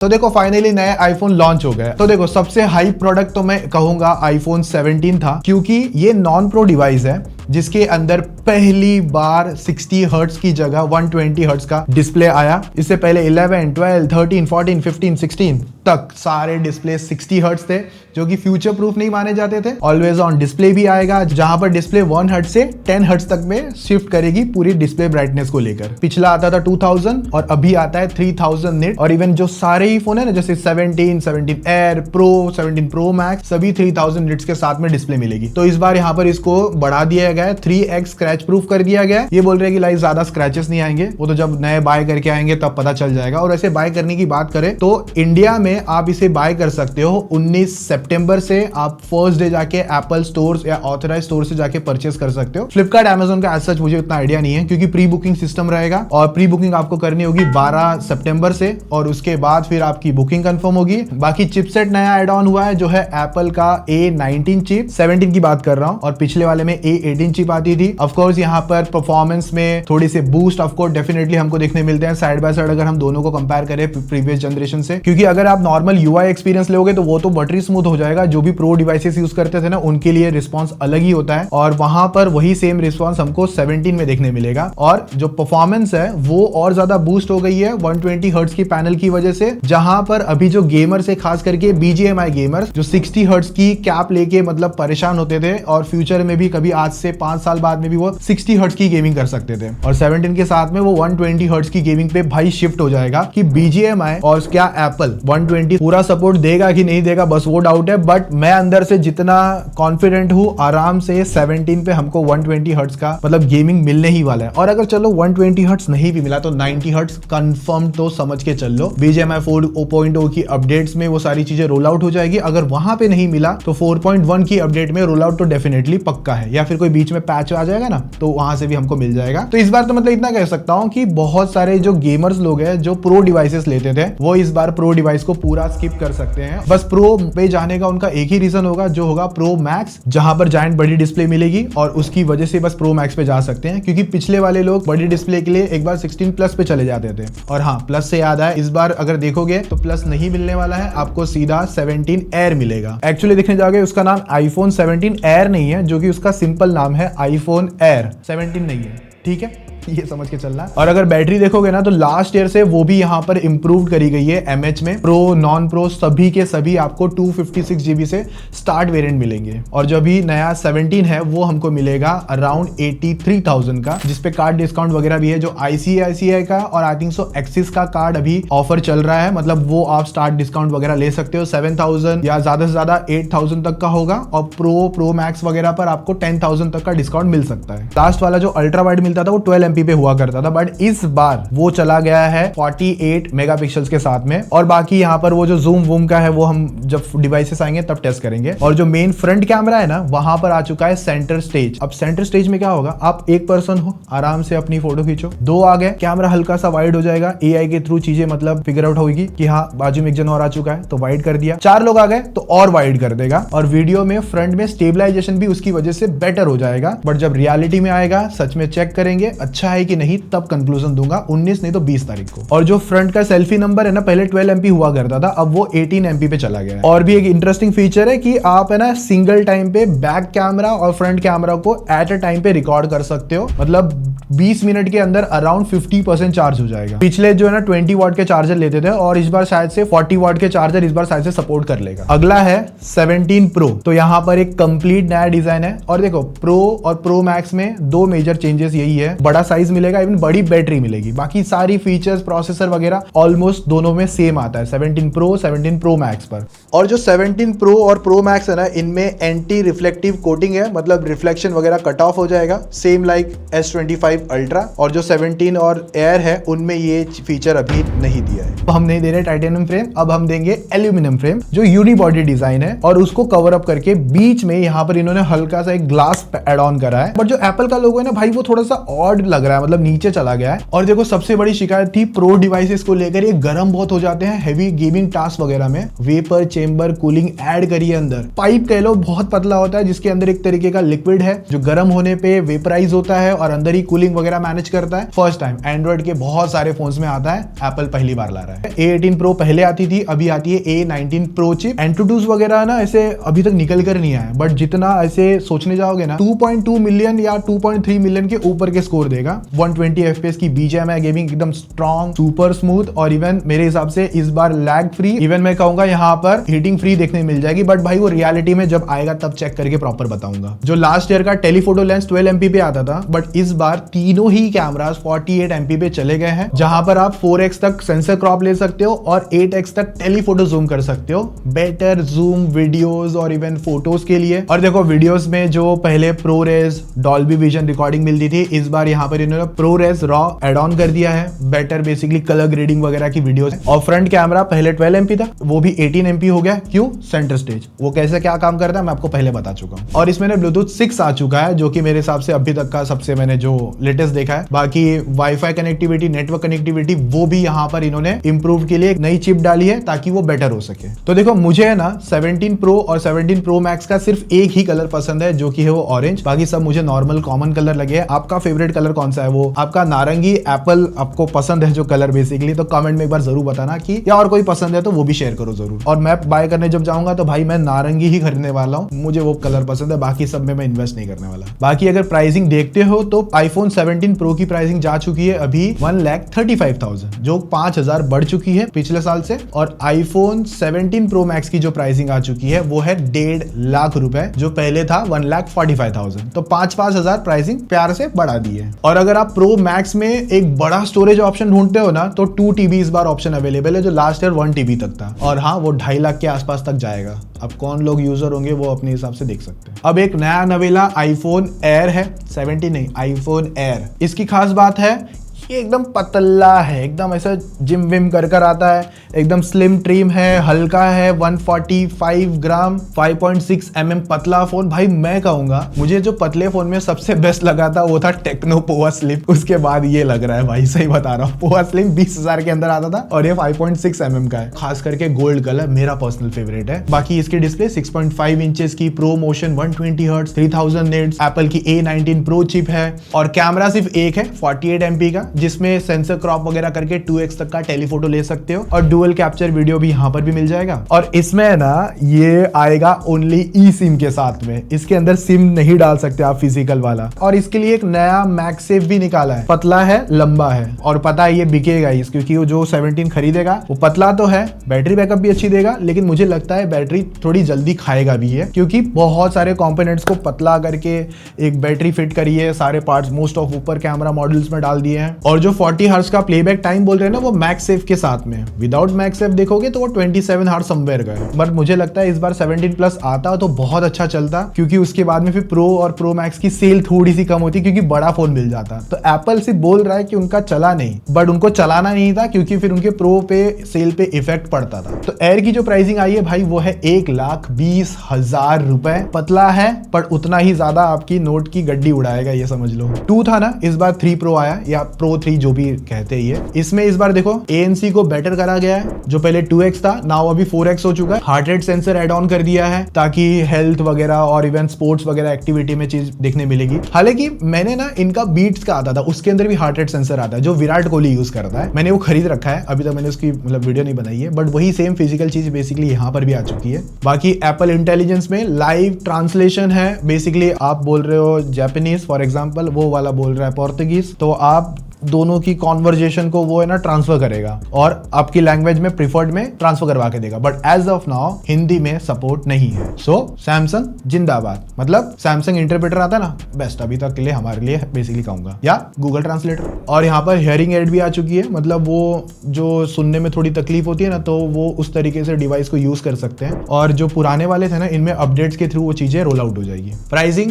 तो देखो फाइनली नया आईफोन लॉन्च हो गया। तो देखो सबसे हाई प्रोडक्ट तो मैं कहूंगा आईफोन 17 था, क्योंकि ये नॉन प्रो डिवाइस है जिसके अंदर पहली बार 60 हर्ट्ज की जगह 120 हर्ट्ज का डिस्प्ले आया। इससे पहले 11, 12, 13, 14, 15, 16 तक सारे डिस्प्ले 60 हर्ट्ज थे, जो कि फ्यूचर प्रूफ नहीं माने जाते थे। ऑलवेज ऑन डिस्प्ले भी आएगा, जहां पर डिस्प्ले 1 हर्ट्ज से 10 हर्ट्ज तक में शिफ्ट करेगी पूरी डिस्प्ले ब्राइटनेस को लेकर। पिछला आता था 2000 और अभी आता है 3000 निट। और इवन जो सारे ही फोन है ना, जैसे 17, 17 एयर प्रो, 17 प्रो मैक्स, सभी 3000 निट्स के साथ में डिस्प्ले मिलेगी। तो इस बार यहाँ पर इसको बढ़ा दिया गया है, 3x स्क्रैच प्रूफ कर दिया गया है। ये बोल रहे हैं कि लाइक ज्यादा स्क्रैचेस नहीं आएंगे, वो तो जब नए बाय करके आएंगे तब पता चल जाएगा। और ऐसे बाय करने की बात करें तो इंडिया में आप इसे बाय कर सकते हो 19 सितंबर से। आप फर्स्ट डे जाके एप्पल स्टोर्स या ऑथराइज स्टोर से जाके परचेस कर सकते हो। फ्लिपकार्ट, अमेजोन का एज सच मुझे उतना आइडिया नहीं है, क्योंकि प्री बुकिंग सिस्टम रहेगा और प्री बुकिंग आपको करनी होगी 12 सितंबर से, और उसके बाद फिर आपकी बुकिंग कंफर्म होगी। बाकी चिपसेट नया एड ऑन हुआ है, जो है एप्पल का A19 चिप, 17 की बात कर रहा हूं, और पिछले वाले में A18 चिप आती थी। ऑफ कोर्स यहाँ पर परफॉर्मेंस में थोड़ी से बूस्ट ऑफ कोर्स डेफिनेटली हमको देखने मिलते हैं साइड बाय साइड, अगर हम दोनों को कंपेयर करें प्रीवियस जनरेशन से। क्योंकि अगर आप नॉर्मल UI एक्सपीरियंस लोगे तो वो तो बटरी स्मूथ हो जाएगा। जो भी प्रो डिवाइसेस यूज करते थे ना, उनके लिए रिस्पॉन्स अलग ही होता है, और वहां पर वही सेम रिस्पॉन्स हमको 17 में देखने मिलेगा। और जो परफॉर्मेंस है वो और ज्यादा बूस्ट हो गई है 120 हर्ट्ज की पैनल की वजह से। जहां पर अभी जो गेमर्स है, खास करके BGMI गेमर्स, जो 60 हर्ट्ज की कैप लेके मतलब परेशान होते थे, और फ्यूचर में भी कभी आज से 5 साल बाद में भी वो 60 हर्ट्ज की गेमिंग कर सकते थे, और 17 के साथ में वो 120 हर्ट्ज की गेमिंग पे भाई शिफ्ट हो जाएगा। कि BGMI और क्या एप्पल 120 पूरा सपोर्ट देगा कि नहीं देगा, बस वो डाउट है। बट मैं अंदर से जितना कॉन्फिडेंट हूं, आराम से 17 पे हमको 120 हर्ट्ज का मतलब गेमिंग मिलने ही वाला है। और अगर चलो 120 हर्ट्ज नहीं भी मिला तो 90 हर्ट्ज कंफर्म तो समझ के चल लो। BGMI 4.0 की अपडेट्स में वो सारी चीजें रोल आउट हो जाएगी। अगर वहां पे नहीं मिला तो 4.1 की अपडेट में रोल आउट तो डेफिनेटली पक्का है, या फिर कोई बीच में पैच आ जाएगा ना, तो वहां से भी हमको मिल जाएगा। तो इस बार तो मतलब इतना कह सकता हूं कि बहुत सारे जो गेमर्स लोग हैं जो प्रो डिवाइसेस लेते थे, वो इस बार प्रो डिवाइस को पूरा स्किप कर सकते हैं। बस प्रो पे जाने का उनका एक ही रीजन होगा, जो होगा प्रो मैक्स, जहां पर जायंट बड़ी डिस्प्ले मिलेगी, और उसकी वजह से बस प्रो मैक्स पे जा सकते हैं। क्योंकि पिछले वाले लोग बड़ी डिस्प्ले के लिए एक बार 16 प्लस पे चले जाते थे। और हाँ, प्लस से याद आया, इस बार अगर देखोगे तो प्लस नहीं मिलने वाला है, आपको सीधा 17 एयर मिलेगा। एक्चुअली देखने जाओगे उसका नाम आईफोन 17 एयर नहीं है, जो कि उसका सिंपल नाम है आईफोन एयर, 17 नहीं है, ठीक है, ये समझ के चलना। और अगर बैटरी देखोगे ना तो लास्ट ईयर से वो भी यहाँ पर इंप्रूव करी गई है mAh में। प्रो, नॉन प्रो सभी के सभी आपको 256 GB से स्टार्ट वेरिएंट मिलेंगे। और जो भी नया 17 है वो हमको मिलेगा अराउंड 83,000 का, जिसपे कार्ड डिस्काउंट वगैरह भी है, जो ICICI का और आई थिंक सो एक्सिस का कार्ड अभी ऑफर चल रहा है। मतलब वो आप स्टार्ट डिस्काउंट वगैरह ले सकते हो। 7,000 या ज्यादा से ज्यादा 8,000 तक का होगा, और प्रो मैक्स वगैरह पर आपको 10,000 तक का डिस्काउंट मिल सकता है। लास्ट वाला जो अल्ट्रा वाइड मिलता था वो 12 MP पे हुआ करता था, बट इस बार वो चला गया है 48 मेगापिक्सल्स के साथ में। और बाकी यहाँ पर वो जो जूम वूम का है वो हम जब डिवाइसेस आएंगे तब टेस्ट करेंगे। और जो मेन फ्रंट कैमरा है ना, वहां पर आ चुका है सेंटर स्टेज। अब सेंटर स्टेज में क्या होगा, आप एक पर्सन हो, आराम से अपनी फोटो खींचो, 2 आ गए, कैमरा हल्का सा वाइड हो जाएगा, AI के थ्रू चीजें मतलब फिगर आउट होगी कि हाँ बाजू में एक जन और आ चुका है तो वाइड कर दिया। 4 लोग आ गए तो और वाइड कर देगा। और वीडियो में फ्रंट में स्टेबलाइजेशन भी उसकी वजह से बेटर हो जाएगा। बट जब रियलिटी में आएगा, सच में चेक करेंगे अच्छा है कि नहीं, तब कंक्लूजन दूंगा 19 नहीं तो 20 तारीख को। और जो फ्रंट का सेल्फी नंबर है ना, पहले 12 MP हुआ करता था, अब वो 18 MP पे चला गया है। और भी एक इंटरेस्टिंग फीचर है कि आप है ना सिंगल टाइम पे बैक कैमरा और फ्रंट कैमरा को एट अ टाइम पे रिकॉर्ड कर सकते हो। मतलब 20 मिनट के अंदर अराउंड 50% चार्ज हो जाएगा। पिछले जो है ना 20 वाट के चार्जर लेते थे, और इस बार शायद से 40 वाट के चार्जर इस बार शायद से सपोर्ट कर लेगा। अगला है 17 प्रो। तो यहाँ पर एक कंप्लीट नया डिजाइन है। और देखो प्रो और प्रो मैक्स में 2 मेजर चेंजेस यही है, बड़ा साइज मिलेगा, इवन बड़ी बैटरी मिलेगी। बाकी सारी फीचर्स, प्रोसेसर वगैरह ऑलमोस्ट दोनों में सेम आता है 17 प्रो 17 प्रो मैक्स पर। और जो 17 प्रो और प्रो मैक्स है ना, इनमें एंटी रिफ्लेक्टिव कोटिंग है, मतलब रिफ्लेक्शन वगैरह कट ऑफ हो जाएगा, सेम लाइक S25 अल्ट्रा। और जो 17 और एयर है उनमें ये फीचर अभी नहीं दिया है। तो हम नहीं दे रहे टाइटेनियम फ्रेम, अब हम देंगे एल्यूमिनियम फ्रेम, जो यूनिबॉडी डिजाइन है, और उसको कवर अप करके बीच में यहाँ पर इन्होंने हल्का सा एक ग्लास एड ऑन करा है। बट जो एप्पल का लोगो है ना भाई, वो थोड़ा सा ऑड लग लग रहा है, मतलब नीचे चला गया है। और देखो सबसे बड़ी शिकायत थी प्रो डिवाइसेस को लेकर, ये गर्म बहुत हो जाते हैं हेवी गेमिंग टास्क वगैरह में। वेपर चेंबर कूलिंग ऐड करिए अंदर, पाइप कह लो बहुत पतला होता है जिसके अंदर एक तरीके का लिक्विड है जो गर्म होने पे वेपराइज होता है और अंदर ही कूलिंग वगैरह मैनेज करता है। फर्स्ट टाइम एंड्रॉइड के बहुत सारे फोन्स में आता है, एप्पल पहली बार ला रहा है। A18 Pro पहले आती थी, अभी आती है A19 Pro चिप। एंटूटूज वगैरह ना ऐसे अभी तक निकल कर नहीं आया, बट जितना ऐसे सोचने जाओगे ना 2.2 मिलियन या 2.3 मिलियन के ऊपर के स्कोर देगा। 120 FPS की BGMI गेमिंग एकदम स्ट्रॉन्ग, सुपर स्मूथ और इवन मेरे हिसाब से इस बार लैग फ्री, इवन मैं कहूंगा यहाँ पर हीटिंग फ्री देखने मिल जाएगी। बट भाई वो रियलिटी में जब आएगा तब चेक करके प्रॉपर बताऊंगा। जो लास्ट ईयर का टेलीफोटो लेंस 12 MP पे आता था, बट इस बार तीनों ही कैमरास 48 MP पे चले गए हैं, जहां पर आप 4x तक सेंसर क्रॉप ले सकते हो और 8x तक टेलीफोटो जूम कर सकते हो। बेटर जूम वीडियोस और इवन फोटोज के लिए। और देखो वीडियोस में जो पहले प्रोरेस डॉल्बी विजन रिकॉर्डिंग मिलती थी, इस बार यहाँ पर इन्होंने प्रोरेस रॉ एड ऑन कर दिया है। बेटर बेसिकली कलर ग्रेडिंग वगैरह की वीडियोस। और फ्रंट कैमरा पहले 12 MP था, वो भी 18 MP हो गया। क्यों? Centre stage. वो कैसे क्या काम करता है मैं आपको पहले बता चुका हूँ। और इसमें ब्लूटूथ 6 आ चुका है, जो कि मेरे हिसाब से अभी तक का सबसे मैंने जो लेटेस्ट देखा है। बाकी वाईफाई कनेक्टिविटी, नेटवर्क कनेक्टिविटी वो भी यहाँ पर इन्होंने इंप्रूव के लिए एक नई चिप डाली है ताकि वो बेटर हो सके। तो देखो मुझे है ना 17 Pro और 17 Pro Max का सिर्फ एक ही कलर पसंद है, जो कि है वो ऑरेंज। बाकी सब मुझे नॉर्मल कॉमन कलर लगे हैं। आपका फेवरेट कलर कौन सा है? वो आपका नारंगी एप्पल आपको पसंद है जो कलर बेसिकली, तो कमेंट में एक बार जरूर बताना कि या और कोई पसंद है तो वो भी शेयर करो जरूर। और मैं बाय करने जब जाऊंगा तो भाई मैं नारंगी ही खरीदने वाला हूँ, मुझे वो कलर पसंद है, बाकी सब में मैं इन्वेस्ट नहीं करने वाला। बाकी अगर प्राइसिंग देखते हो तो iPhone 17 Pro की प्राइसिंग जा चुकी है अभी 1,35,000, जो 5,000 बढ़ चुकी है पिछले साल से। और iPhone 17 Pro Max की जो प्राइसिंग आ चुकी है वो है 1.5 लाख रुपए, जो पहले था 1,45,000। तो 5,000 प्राइसिंग प्यार से बढ़ा दी है। और अगर आप Pro Max में एक बड़ा स्टोरेज ऑप्शन ढूंढते हो ना, तो 2 TB इस बार ऑप्शन अवेलेबल है, जो लास्ट ईयर 1 TB तक था। और हाँ, वो 2.5 लाख के आसपास तक जाएगा। अब कौन लोग यूजर होंगे वो अपने हिसाब से देख सकते हैं। अब एक नया नवेला iPhone Air है, 17 नहीं, iPhone Air। इसकी खास बात है ये एकदम पतला है, एकदम ऐसा जिम विम कर आता है, एकदम स्लिम ट्रिम है, हल्का है, 145 ग्राम, 5.6 mm पतला फोन। भाई मैं कहूंगा मुझे जो पतले फोन में सबसे बेस्ट लगा था वो था टेक्नो पोवा स्लिम। उसके बाद ये लग रहा है, भाई सही बता रहा हूँ, पोवा स्लिम 20,000 के अंदर आता था और ये 5.6 mm का है। खास करके गोल्ड कलर मेरा पर्सनल फेवरेट है। बाकी इसकी डिस्प्ले 6.5 इंचेस की, pro motion 120 hertz, 3000 nits, Apple की A19 Pro चिप है। और कैमरा सिर्फ एक है 48 MP का, जिसमें सेंसर क्रॉप वगैरह करके 2x तक का टेलीफोटो ले सकते हो और डुअल कैप्चर वीडियो भी यहाँ पर भी मिल जाएगा। और इसमें ना ये आएगा ओनली ई सिम के साथ में, इसके अंदर सिम नहीं डाल सकते आप फिजिकल वाला। और इसके लिए एक नया मैगसेफ भी निकाला है, पतला है लंबा है और पता है ये बिकेगा इस, क्योंकि वो जो 17 खरीदेगा वो पतला तो है, बैटरी बैकअप भी अच्छी देगा, लेकिन मुझे लगता है बैटरी थोड़ी जल्दी खाएगा भी है, क्योंकि बहुत सारे कंपोनेंट्स को पतला करके एक बैटरी फिट करी है, सारे पार्ट्स मोस्ट ऑफ ऊपर कैमरा मॉडल्स में डाल दिए हैं। और जो 40 हर्ट्ज का प्लेबैक टाइम बोल रहे हैं ना, वो मैगसेफ के साथ में। विदाउट मैगसेफ देखोगे तो वो 27 हर्ट्ज समवेयर का है। बट मुझे लगता है इस बार 17 प्लस आता तो बहुत अच्छा चलता, क्योंकि उसके बाद में फिर प्रो और प्रो मैक्स की सेल थोड़ी सी कम होती, क्योंकि बड़ा फोन मिल जाता। तो एप्पल सिर्फ बोल रहा है कि उनका चला नहीं, बट उनको चलाना नहीं था, क्योंकि फिर उनके प्रो पे सेल पे इफेक्ट पड़ता था। तो एयर की जो प्राइसिंग आई है भाई वो है 1,20,000 रुपए। पतला है पर उतना ही ज्यादा आपकी नोट की गड्डी उड़ाएगा, ये समझ लो। 2 था ना, इस बार 3 Pro आया, या Pro 3 जो भी कहते हैं ये। इसमें इस बार देखो ANC को बेटर करा गया है, जो पहले 2x था नाउ अभी 4x हो चुका है। Heart rate sensor add on कर दिया है ताकि हेल्थ वगैरह और इवन स्पोर्ट्स वगैरह एक्टिविटी में चीज देखने मिलेगी। हालांकि मैंने ना इनका बीट्स का आता था, उसके अंदर भी हार्ट रेट सेंसर आता है, जो विराट कोहली यूज करता है। मैंने वो खरीद रखा है, अभी तक मैंने उसकी मतलब वीडियो नहीं बनाई है, बट वही सेम फिजिकल चीज बेसिकली यहाँ पर भी आ चुकी है। बाकी एप्पल इंटेलिजेंस में लाइव ट्रांसलेशन है। बेसिकली आप बोल रहे हो जापानीज फॉर एग्जाम्पल, वो वाला बोल रहा है पोर्तुगीज, तो आप दोनों की कॉन्वर्जेशन को वो है ना ट्रांसफर करेगा और आपकी लैंग्वेज में प्रिफर्ड में ट्रांसफर करवा के देगा। But as of now Hindi में सपोर्ट नहीं है। सो सैमसंग जिंदाबाद, मतलब सैमसंग इंटरप्रेटर आता है ना, बेस्ट अभी तक के लिए हमारे लिए बेसिकली कहूंगा, या गूगल ट्रांसलेटर। और यहाँ पर हियरिंग एड भी आ चुकी है, मतलब वो जो सुनने में थोड़ी तकलीफ होती है ना, तो वो उस तरीके से डिवाइस को यूज कर सकते हैं। और जो पुराने वाले थे ना, इनमें अपडेट्स के थ्रू वो चीजें रोल आउट हो जाएगी। प्राइसिंग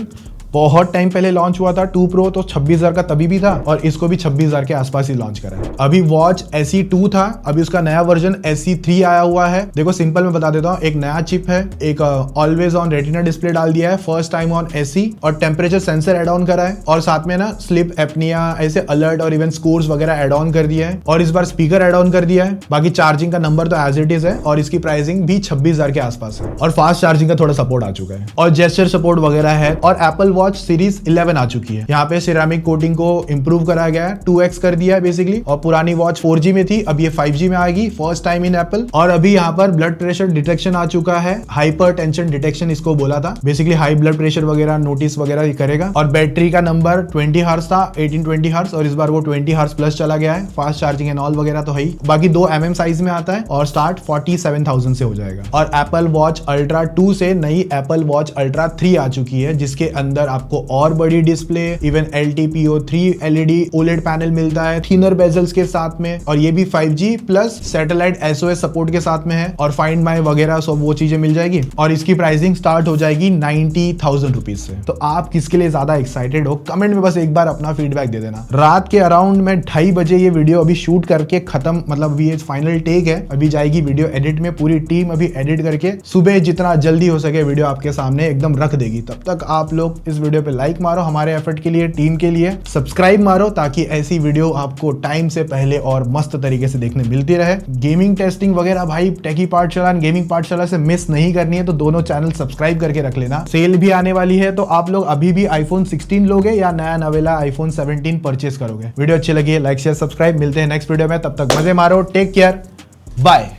बहुत टाइम पहले लॉन्च हुआ था 2 Pro, तो 26,000 का तभी भी था और इसको भी 26,000 के आसपास ही लॉन्च करा है। अभी वॉच SE2 था, अभी उसका नया वर्जन SE3 आया हुआ है। देखो सिंपल मैं बता देता हूँ, एक नया चिप है, एक ऑलवेज ऑन रेटिना डिस्प्ले डाल दिया है, फर्स्ट टाइम ऑन SE, और टेम्परेचर सेंसर एड ऑन करा है, और साथ में ना स्लिप एपनिया ऐसे अलर्ट और इवन स्कोर्स वगैरह एड ऑन कर दिया है, और इस बार स्पीकर एड ऑन कर दिया है। बाकी चार्जिंग का नंबर तो एज इट इज है और इसकी प्राइसिंग भी 26,000 के आसपास है, और फास्ट चार्जिंग का थोड़ा सपोर्ट आ चुका है और जेस्चर सपोर्ट वगैरह है। और एप्पल वॉच सीरीज 11 आ चुकी है। यहाँ पे सिरेमिक कोटिंग को इंप्रूव कराया गया है, 2x कर दिया है बेसिकली, और पुरानी वॉच 4G में थी, अब ये 5G में आएगी, फर्स्ट टाइम इन एप्पल। और अभी यहाँ पर ब्लड प्रेशर डिटेक्शन आ चुका है, हाइपर टेंशन डिटेक्शन इसको बोला था, बेसिकली हाई ब्लड प्रेशर वगैरह नोटिस वगैरह ये करेगा। और बैटरी का नंबर 20 हर्ट्ज था, 1820 हर्ट्ज, और इस बार वो 20 हर्ट्ज प्लस चला गया है। फास्ट चार्जिंग एंड ऑल वगैरह तो है ही। बाकी 2 mm साइज में आता है और स्टार्ट 47,000 से हो जाएगा। और एप्पल वॉच अल्ट्रा 2 से नई एप्पल वॉच अल्ट्रा 3 आ चुकी है, जिसके अंदर आपको और बड़ी display, even LTPO3 LED OLED panel मिलता है थिनर बेजल्स के साथ में, और ये भी 5G plus satellite SOS support के साथ में है, और फाइंड माई वगैरह सब वो चीजें मिल जाएगी। और इसकी प्राइसिंग स्टार्ट हो जाएगी 90,000 रुपीज से। तो आप किसके लिए ज्यादा एक्साइटेड हो, कमेंट में बस एक बार अपना फीडबैक दे देना। रात के अराउंड में 2:30 बजे ये वीडियो अभी शूट करके खत्म, मतलब अभी ये फाइनल टेक है, अभी जाएगी वीडियो एडिट में, पूरी टीम अभी एडिट करके सुबह जितना जल्दी हो सके वीडियो आपके सामने एकदम रख देगी। तब तक आप लोग इस वीडियो पे लाइक मारो हमारे एफर्ट के लिए, टीम के लिए सब्सक्राइब मारो, ताकि ऐसी वीडियो आपको टाइम से पहले और मस्त तरीके से देखने मिलती रहे। गेमिंग टेस्टिंग वगैरह भाई टेकी पाठशाला, गेमिंग पाठशाला से मिस नहीं करनी है तो दोनों चैनल सब्सक्राइब करके रख लेना। सेल भी आने वाली है, तो आप लोग अभी भी iPhone 16 लोगे या नया नवेला iPhone 17 परचेस करोगे। वीडियो अच्छी लगी है लाइक शेयर सब्सक्राइब, मिलते हैं नेक्स्ट वीडियो में, तब तक मजे मारो, टेक केयर, बाय।